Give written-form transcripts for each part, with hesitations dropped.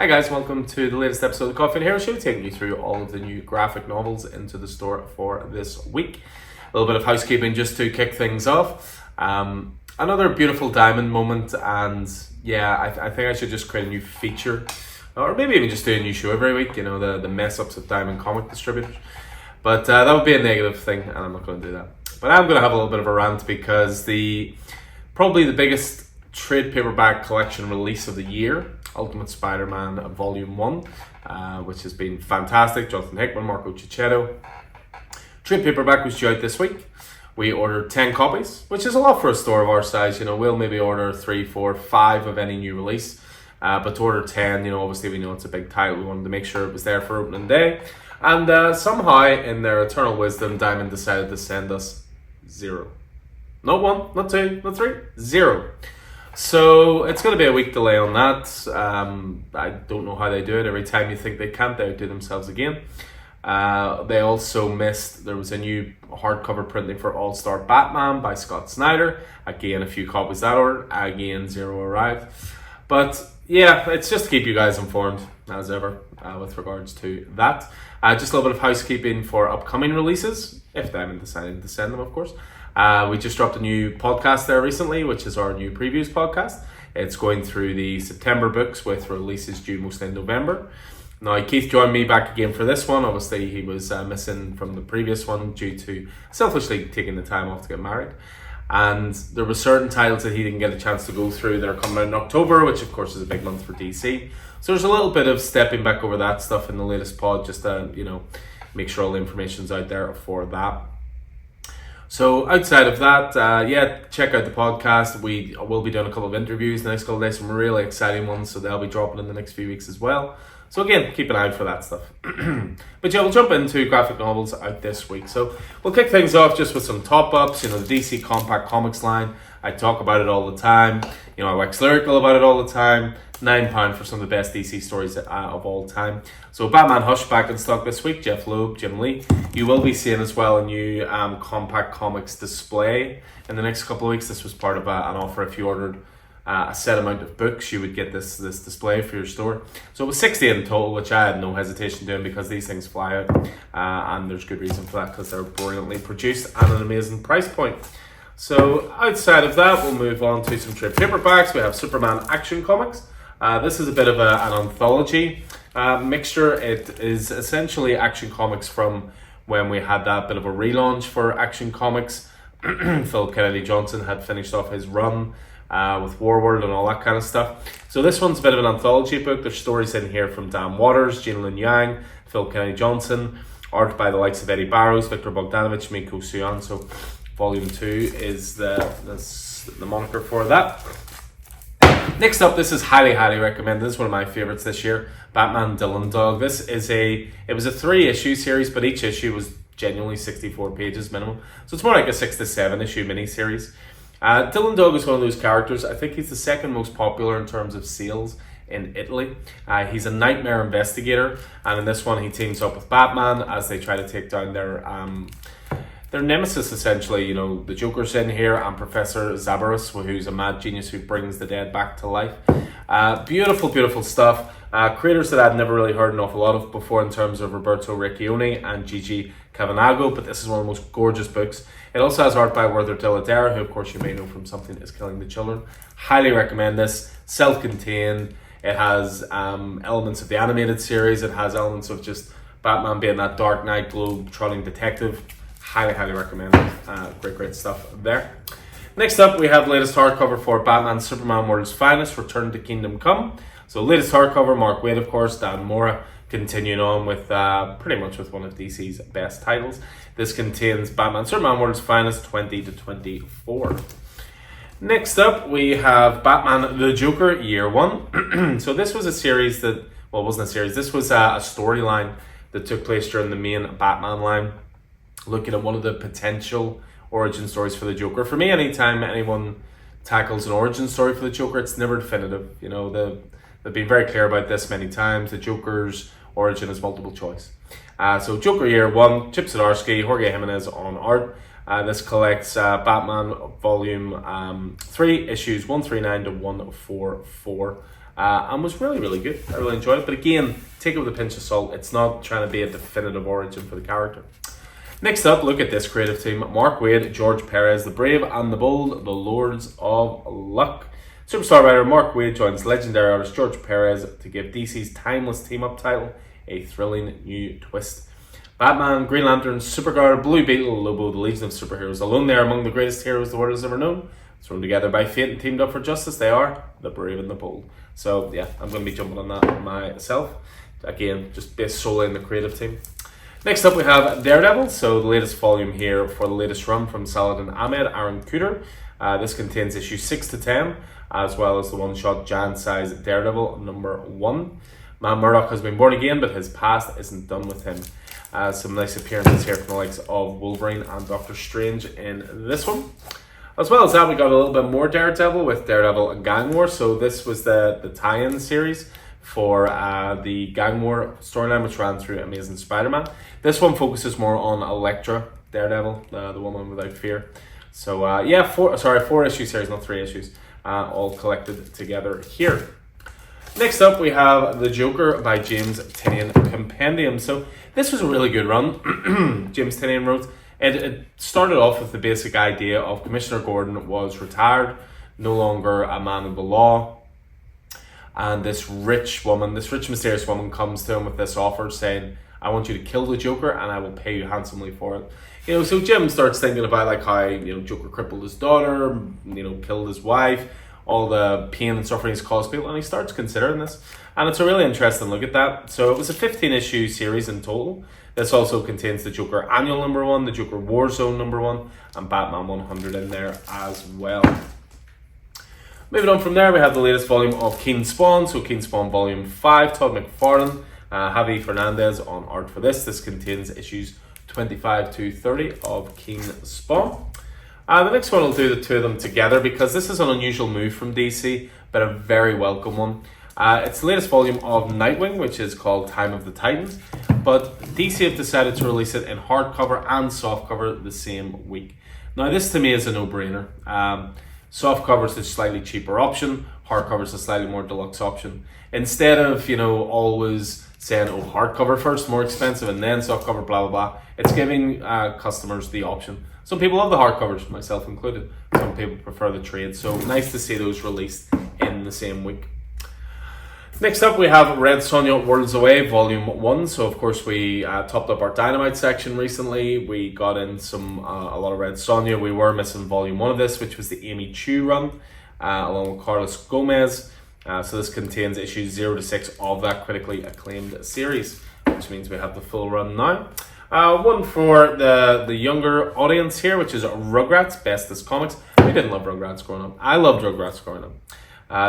Hi guys, welcome to the latest episode of the Coffee and Hero Show, taking you through all of the new graphic novels into the store for this week. A little bit of housekeeping just to kick things off. Another beautiful diamond moment, and yeah, I think I should just create a new feature, or maybe even just do a new show every week, you know, the mess-ups of Diamond Comic Distributors. But that would be a negative thing, and I'm not going to do that. But I'm going to have a little bit of a rant because probably the biggest trade paperback collection release of the year, Ultimate Spider-Man Volume 1, which has been fantastic. Jonathan Hickman, Marco Checchetto. Trade paperback was due out this week. We ordered 10 copies, which is a lot for a store of our size. You know, we'll maybe order 3, 4, 5 of any new release. But to order 10, you know, obviously we know it's a big title. We wanted to make sure it was there for opening day. And somehow, in their eternal wisdom, Diamond decided to send us 0. Not 1, not 2, not 3, 0. So it's going to be a week delay on that. I don't know how they do it. Every time you think they can't, they outdo themselves again. They also missed, there was a new hardcover printing for All-Star Batman by Scott Snyder. Again, a few copies that ordered. Again, 0 arrived. But yeah, it's just to keep you guys informed, as ever, with regards to that. Just a little bit of housekeeping for upcoming releases, if Diamond decided to send them, of course. We just dropped a new podcast there recently, which is our new previews podcast. It's going through the September books with releases due mostly in November. Now, Keith joined me back again for this one. Obviously, he was missing from the previous one due to selfishly taking the time off to get married. And there were certain titles that he didn't get a chance to go through that are coming out in October, which of course is a big month for DC. So there's a little bit of stepping back over that stuff in the latest pod, just to, you know, make sure all the information's out there for that. So outside of that, check out the podcast. We will be doing a couple of interviews in the next couple of days, some really exciting ones, so they'll be dropping in the next few weeks as well. So again, keep an eye out for that stuff. But yeah, we'll jump into graphic novels out this week. So we'll kick things off just with some top-ups, you know, the DC Compact Comics line. I talk about it all the time. You know, I wax lyrical about it all the time. £9 for some of the best DC stories of all time. So Batman Hush back in stock this week. Jeff Loeb, Jim Lee. You will be seeing as well a new Compact Comics display in the next couple of weeks. This was part of an offer. If you ordered a set amount of books, you would get this display for your store. So it was 60 in total, which I had no hesitation doing because these things fly out. And there's good reason for that because they're brilliantly produced and an amazing price point. So outside of that, we'll move on to some trade paperbacks. We have Superman Action Comics. This is a bit of an anthology mixture. It is essentially Action Comics from when we had that bit of a relaunch for Action Comics. Philip Kennedy Johnson had finished off his run with Warworld and all that kind of stuff. So this one's a bit of an anthology book. There's stories in here from Dan Waters, Gina Lin Yang, Philip Kennedy Johnson, art by the likes of Eddie Barrows, Victor Bogdanovich, Miko Suyan. So Volume 2 is the moniker for that. Next up, this is highly recommended. This is one of my favorites this year. Batman Dylan Dog. It was a 3-issue series, but each issue was genuinely 64 pages minimum. So it's more like a 6 to 7 issue miniseries. Dylan Dog is one of those characters. I think he's the second most popular in terms of sales in Italy. He's a nightmare investigator, and in this one he teams up with Batman as they try to take down their nemesis, essentially. You know, the Joker's in here and Professor Zabarus, who's a mad genius who brings the dead back to life. Beautiful stuff. Creators that I'd never really heard an awful lot of before in terms of Roberto Recchioni and Gigi Cavanago, but this is one of the most gorgeous books. It also has art by Werther Dell'Edera, who of course you may know from Something Is Killing the Children. Highly recommend this. Self-contained. It has elements of the animated series. It has elements of just Batman being that Dark Knight globe-trotting detective. Highly recommend it. Great stuff there. Next up, we have the latest hardcover for Batman Superman World's Finest, Return to Kingdom Come. So latest hardcover, Mark Waid, of course, Dan Mora, continuing on with pretty much with one of DC's best titles. This contains Batman Superman World's Finest 20 to 24. Next up, we have Batman the Joker Year 1. So this was a series that, well, it wasn't a series, this was a storyline that took place during the main Batman line, looking at one of the potential origin stories for the Joker. For me, anytime anyone tackles an origin story for the Joker, it's never definitive. You know, they've been very clear about this many times. The Joker's origin is multiple choice. So Joker Year 1, Chip Zdarsky, Jorge Jimenez on art. This collects Batman Volume 3, issues 139 to 144. and was really, really good. I really enjoyed it. But again, take it with a pinch of salt. It's not trying to be a definitive origin for the character. Next up, look at this creative team. Mark Waid, George Perez, the brave and the bold, the Lords of Luck. Superstar writer Mark Waid joins legendary artist George Perez to give DC's timeless team-up title a thrilling new twist. Batman, Green Lantern, Supergirl, Blue Beetle, Lobo, the Legion of Superheroes. Alone they are among the greatest heroes the world has ever known. Thrown together by fate and teamed up for justice, they are the brave and the bold. So yeah, I'm going to be jumping on that myself. Again, just based solely in the creative team. Next up we have Daredevil, so the latest volume here for the latest run from Saladin Ahmed, Aaron Kuder. This contains issues 6 to 10, as well as the one-shot giant-size Daredevil #1. Matt Murdock has been born again, but his past isn't done with him. Some nice appearances here from the likes of Wolverine and Doctor Strange in this one. As well as that, we got a little bit more Daredevil with Daredevil Gang War. So this was the tie-in series for the Gang War storyline, which ran through Amazing Spider-Man. This one focuses more on Elektra, Daredevil, the woman without fear. So yeah, 4 issue series, not 3 issues, all collected together here. Next up, we have The Joker by James Tynion Compendium. So this was a really good run. James Tynion wrote. It started off with the basic idea of Commissioner Gordon was retired, no longer a man of the law. And this rich, mysterious woman comes to him with this offer saying, I want you to kill the Joker and I will pay you handsomely for it. So Jim starts thinking about like how, Joker crippled his daughter, killed his wife, all the pain and suffering he's caused people, and he starts considering this. And it's a really interesting look at that. So it was a 15-issue series in total. This also contains the Joker Annual #1, the Joker Warzone #1, and Batman 100 in there as well. Moving on from there, we have the latest volume of Keen Spawn. So Keen Spawn Volume 5, Todd McFarlane, Javi Fernandez on art for this. This contains issues 25 to 30 of Keen Spawn. The next one will do the two of them together because this is an unusual move from DC, but a very welcome one. It's the latest volume of Nightwing, which is called Time of the Titans, but DC have decided to release it in hardcover and softcover the same week. Now this to me is a no-brainer. Softcover is a slightly cheaper option, hardcover is a slightly more deluxe option. Instead of, always saying, hardcover first, more expensive, and then softcover, blah, blah, blah, it's giving customers the option. Some people love the hardcovers, myself included. Some people prefer the trade, so nice to see those released in the same week. Next up, we have Red Sonja Worlds Away, Volume 1. So, of course, we topped up our Dynamite section recently. We got in a lot of Red Sonja. We were missing Volume 1 of this, which was the Amy Chu run, along with Carlos Gomez. So this contains issues 0 to 6 of that critically acclaimed series, which means we have the full run now. One for the younger audience here, which is Rugrats, Bestest Comics. We didn't love Rugrats growing up. I loved Rugrats growing up.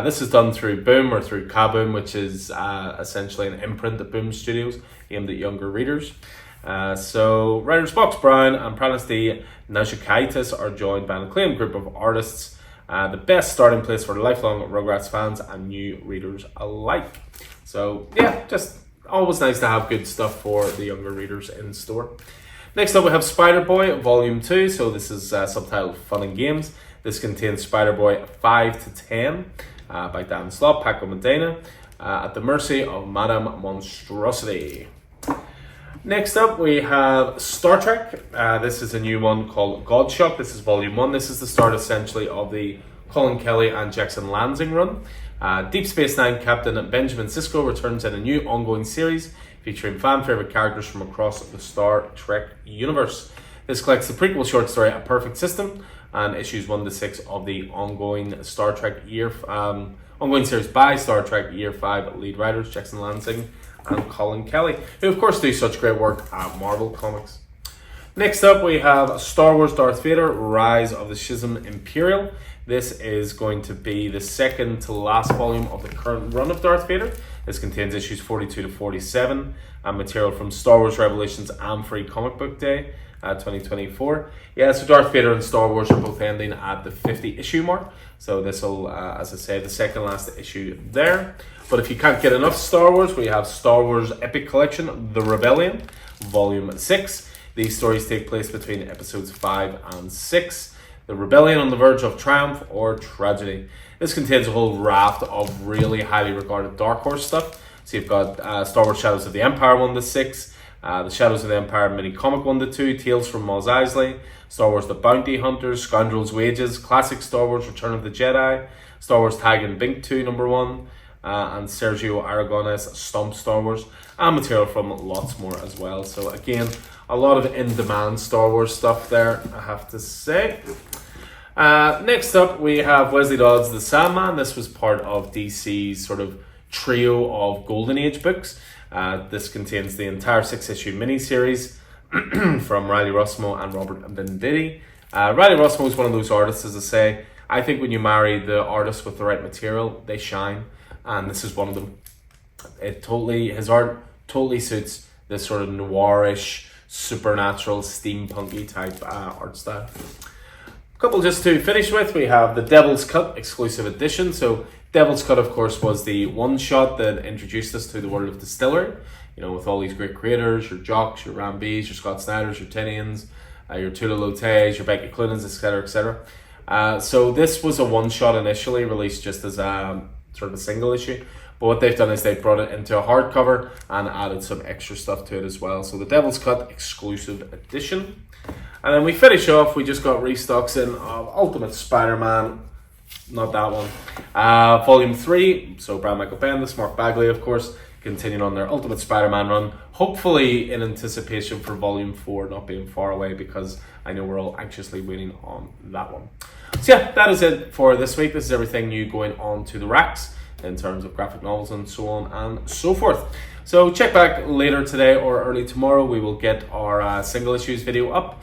This is done through Boom or through Kaboom, which is essentially an imprint at Boom Studios aimed at younger readers. So writers Box Brown and Pranas D. Nazukaitis are joined by an acclaimed group of artists. The best starting place for lifelong Rugrats fans and new readers alike. So yeah, just always nice to have good stuff for the younger readers in store. Next up we have Spider-Boy Volume 2. So this is subtitled Fun and Games. This contains Spider-Boy 5 to 10 by Dan Slott, Paco Medina, at the mercy of Madame Monstrosity. Next up we have Star Trek. This is a new one called Godshock. This is Volume 1. This is the start essentially of the Colin Kelly and Jackson Lansing run. Deep Space Nine Captain Benjamin Sisko returns in a new ongoing series featuring fan-favorite characters from across the Star Trek universe. This collects the prequel short story A Perfect System and issues 1 to 6 of the ongoing Star Trek ongoing series by Star Trek Year 5 lead writers Jackson Lansing and Colin Kelly, who of course do such great work at Marvel Comics. Next up we have Star Wars Darth Vader Rise of the Schism Imperial. This is going to be the second to last volume of the current run of Darth Vader. This contains issues 42 to 47 and material from Star Wars Revelations and Free Comic Book Day 2024. Yeah, so Darth Vader and Star Wars are both ending at the 50 issue mark. So this will, as I say, the second last issue there. But if you can't get enough Star Wars, we have Star Wars Epic Collection, The Rebellion, Volume 6. These stories take place between episodes 5 and 6. The Rebellion on the Verge of Triumph or Tragedy. This contains a whole raft of really highly regarded Dark Horse stuff. So you've got Star Wars Shadows of the Empire 1 to 6, the Shadows of the Empire mini comic 1 to 2, Tales from Mos Eisley, Star Wars The Bounty Hunters, Scoundrel's Wages, Classic Star Wars Return of the Jedi, Star Wars Tag and Bink 2 number 1, and Sergio Aragonés Stomp Star Wars, and material from lots more as well. So again, a lot of in-demand Star Wars stuff there, I have to say. Next up, we have Wesley Dodds' The Sandman. This was part of DC's sort of trio of Golden Age books. This contains the entire 6-issue miniseries from Riley Rossmo and Robert Venditti. Riley Rossmo is one of those artists, as I say. I think when you marry the artist with the right material, they shine, and this is one of them. His art totally suits this sort of noirish, supernatural, steampunky type art style. Couple just to finish with, we have the Devil's Cut exclusive edition. So Devil's Cut, of course, was the one shot that introduced us to the world of Distillery, with all these great creators, your Jocks, your Rambis, your Scott Snyders, your Tinians, your Tula Lotes, your Becky Cloonans, etc., etc. So this was a one shot initially, released just as a sort of a single issue, but what they've done is they've brought it into a hardcover and added some extra stuff to it as well. So the Devil's Cut exclusive edition. And then we finish off, we just got restocks in of Ultimate Spider-Man, not that one, Volume 3, so Brian Michael Bendis, Mark Bagley, of course, continuing on their Ultimate Spider-Man run, hopefully in anticipation for Volume 4 not being far away, because I know we're all anxiously waiting on that one. So yeah, that is it for this week. This is everything new going on to the racks in terms of graphic novels and so on and so forth. So check back later today or early tomorrow. We will get our single issues video up.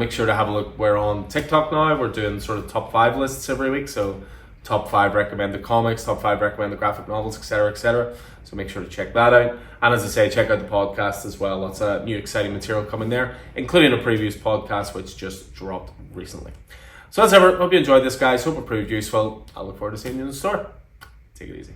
Make sure to have a look. We're on TikTok now. We're doing sort of top 5 lists every week. So top 5 recommended comics, top 5 recommended graphic novels, etc., etc. So make sure to check that out. And as I say, check out the podcast as well. Lots of new exciting material coming there, including a previous podcast which just dropped recently. So as ever, hope you enjoyed this, guys. Hope it proved useful. I look forward to seeing you in the store. Take it easy.